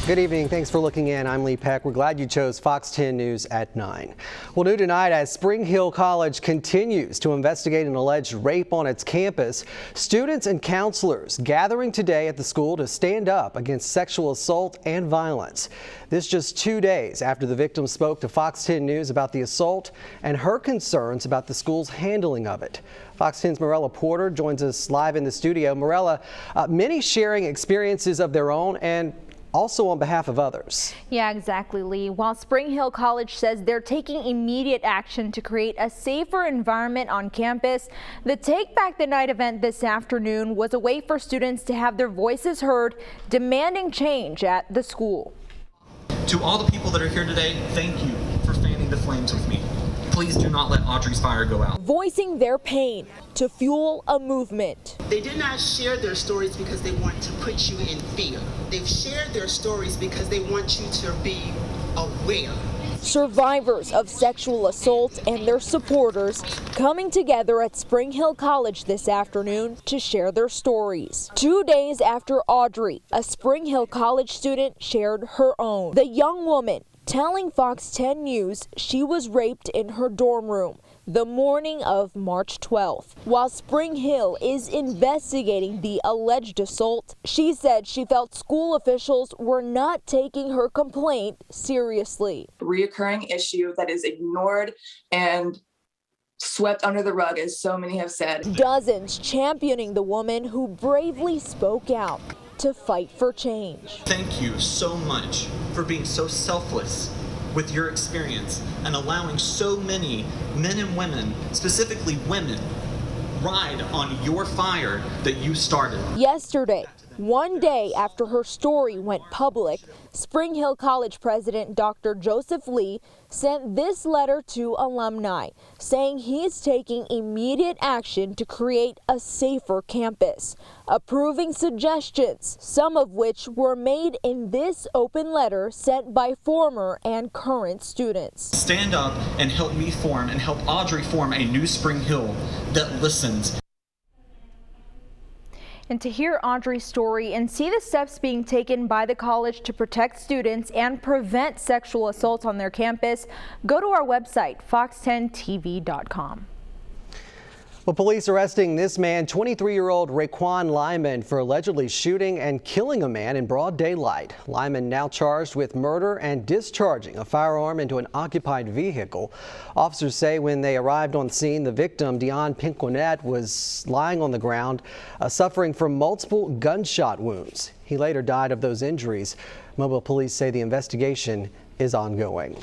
Good evening. Thanks for looking in. I'm Lee Peck. We're glad you chose Fox 10 News at 9. Well, new tonight, as Spring Hill College continues to investigate an alleged rape on its campus, students and counselors gathering today at the school to stand up against sexual assault and violence. This just 2 days after the victim spoke to Fox 10 News about the assault and her concerns about the school's handling of it. Fox 10's Morella Porter joins us live in the studio. Morella, many sharing experiences of their own and also on behalf of others. Yeah, exactly, Lee. While Spring Hill College says they're taking immediate action to create a safer environment on campus, the Take Back the Night event this afternoon was a way for students to have their voices heard, demanding change at the school. To all the people that are here today, thank you for fanning the flames with me. Please do not let Audrey's fire go out. Voicing their pain to fuel a movement. They did not share their stories because they want to put you in fear. They've shared their stories because they want you to be aware. Survivors of sexual assault and their supporters coming together at Spring Hill College this afternoon to share their stories. 2 days after Audrey, a Spring Hill College student, shared her own. The young woman telling Fox 10 News she was raped in her dorm room the morning of March 12th. While Spring Hill is investigating the alleged assault, she said she felt school officials were not taking her complaint seriously. Reoccurring issue that is ignored and swept under the rug, as so many have said. Dozens championing the woman who bravely spoke out to fight for change. Thank you so much for being so selfless with your experience and allowing so many men and women, specifically women, ride on your fire that you started. Yesterday, 1 day after her story went public, Spring Hill College President Dr. Joseph Lee sent this letter to alumni, saying he's taking immediate action to create a safer campus, approving suggestions, some of which were made in this open letter sent by former and current students. Stand up and help me form and help Audrey form a new Spring Hill that listens. And to hear Audrey's story and see the steps being taken by the college to protect students and prevent sexual assault on their campus, go to our website, fox10tv.com. Well, police arresting this man, 23-year-old Raekwon Lyman, for allegedly shooting and killing a man in broad daylight. Lyman now charged with murder and discharging a firearm into an occupied vehicle. Officers say when they arrived on scene, the victim, Dion Pinquinette, was lying on the ground, suffering from multiple gunshot wounds. He later died of those injuries. Mobile police say the investigation is ongoing.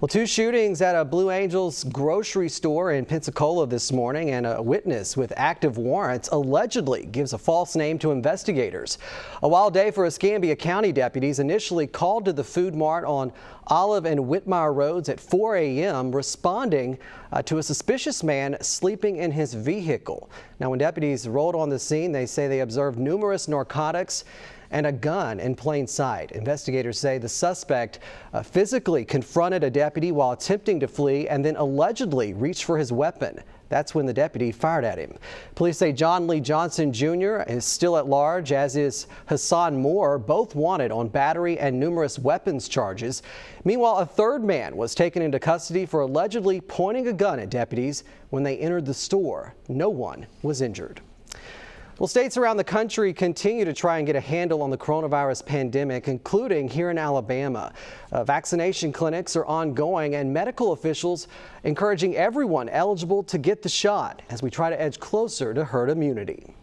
Well, 2 shootings at a Blue Angels grocery store in Pensacola this morning, and a witness with active warrants allegedly gives a false name to investigators. A wild day for Escambia County deputies, initially called to the Food Mart on Olive and Whitmire Roads at 4 a.m., responding to a suspicious man sleeping in his vehicle. Now, when deputies rolled on the scene, they say they observed numerous narcotics and a gun in plain sight. Investigators say the suspect physically confronted a deputy while attempting to flee and then allegedly reached for his weapon. That's when the deputy fired at him. Police say John Lee Johnson Jr. is still at large, as is Hassan Moore, both wanted on battery and numerous weapons charges. Meanwhile, a third man was taken into custody for allegedly pointing a gun at deputies when they entered the store. No one was injured. Well, states around the country continue to try and get a handle on the coronavirus pandemic, including here in Alabama. Vaccination clinics are ongoing, and medical officials encouraging everyone eligible to get the shot as we try to edge closer to herd immunity.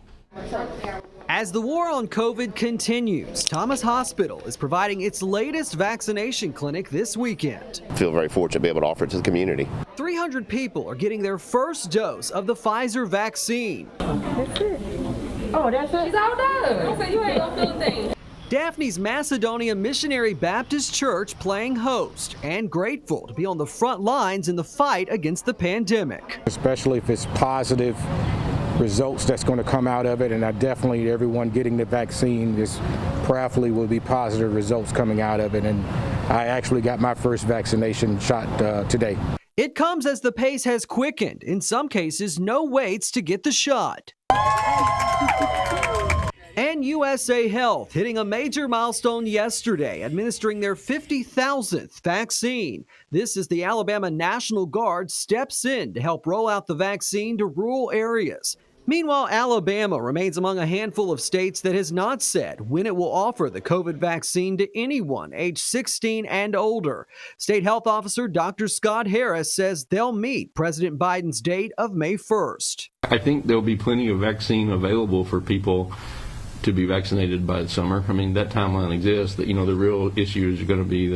As the war on COVID continues, Thomas Hospital is providing its latest vaccination clinic this weekend. I feel very fortunate to be able to offer it to the community. 300 people are getting their first dose of the Pfizer vaccine. That's it. Oh, that's it? It's all done. Okay, you ain't gonna feel a thing. Daphne's Macedonia Missionary Baptist Church playing host and grateful to be on the front lines in the fight against the pandemic. Especially if it's positive results that's going to come out of it, and I definitely, everyone getting the vaccine, this prayerfully will be positive results coming out of it, and I actually got my first vaccination shot today. It comes as the pace has quickened. In some cases, no waits to get the shot. And USA Health hitting a major milestone yesterday, administering their 50,000th vaccine. This is the Alabama National Guard steps in to help roll out the vaccine to rural areas. Meanwhile, Alabama remains among a handful of states that has not said when it will offer the COVID vaccine to anyone age 16 and older. State Health Officer Dr. Scott Harris says they'll meet President Biden's date of May 1st. I think there'll be plenty of vaccine available for people to be vaccinated by the summer. I mean, that timeline exists. That, the real issue is going to be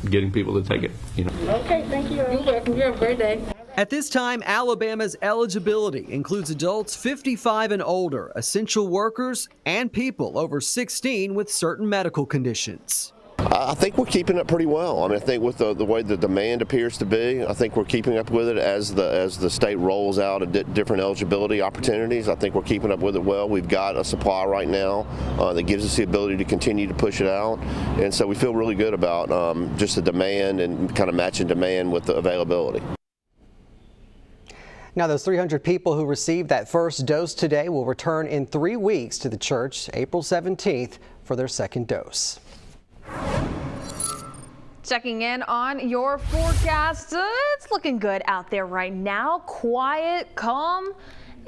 getting people to take it. Okay, thank you. You're welcome. You have a great day. At this time, Alabama's eligibility includes adults 55 and older, essential workers, and people over 16 with certain medical conditions. I think we're keeping up pretty well. I mean, I think with the way the demand appears to be, I think we're keeping up with it as the state rolls out different eligibility opportunities. I think we're keeping up with it well. We've got a supply right now that gives us the ability to continue to push it out, and so we feel really good about just the demand and kind of matching demand with the availability. Now, those 300 people who received that first dose today will return in 3 weeks to the church April 17th for their second dose. Checking in on your forecast. It's looking good out there right now. Quiet, calm,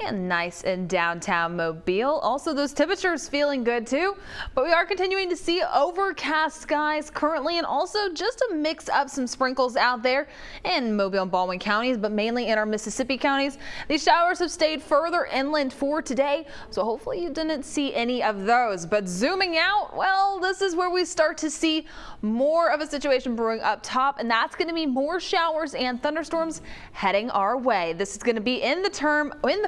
and nice in downtown Mobile. Also, those temperatures feeling good too, but we are continuing to see overcast skies currently, and also just to mix up some sprinkles out there in Mobile and Baldwin counties, but mainly in our Mississippi counties. These showers have stayed further inland for today, so hopefully you didn't see any of those. But zooming out, well, this is where we start to see more of a situation brewing up top, and that's going to be more showers and thunderstorms heading our way. This is going to be in the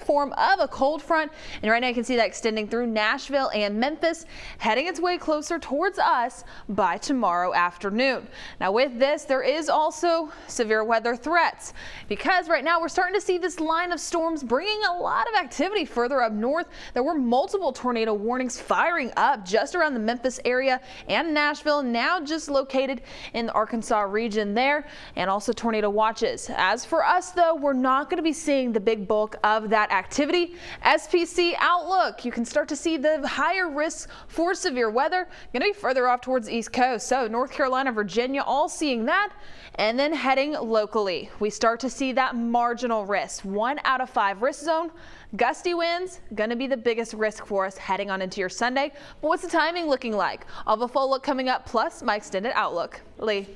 form of a cold front, and right now you can see that extending through Nashville and Memphis, heading its way closer towards us by tomorrow afternoon. Now with this, there is also severe weather threats, because right now we're starting to see this line of storms bringing a lot of activity further up north. There were multiple tornado warnings firing up just around the Memphis area and Nashville, now just located in the Arkansas region there, and also tornado watches. As for us though, we're not going to be seeing the big bulk of that activity. SPC outlook, you can start to see the higher risks for severe weather going to be further off towards the East Coast. So North Carolina, Virginia, all seeing that. And then heading locally, we start to see that marginal risk, 1 out of 5 risk zone. Gusty winds going to be the biggest risk for us heading on into your Sunday. But what's the timing looking like? I'll have a full look coming up, plus my extended outlook. Lee.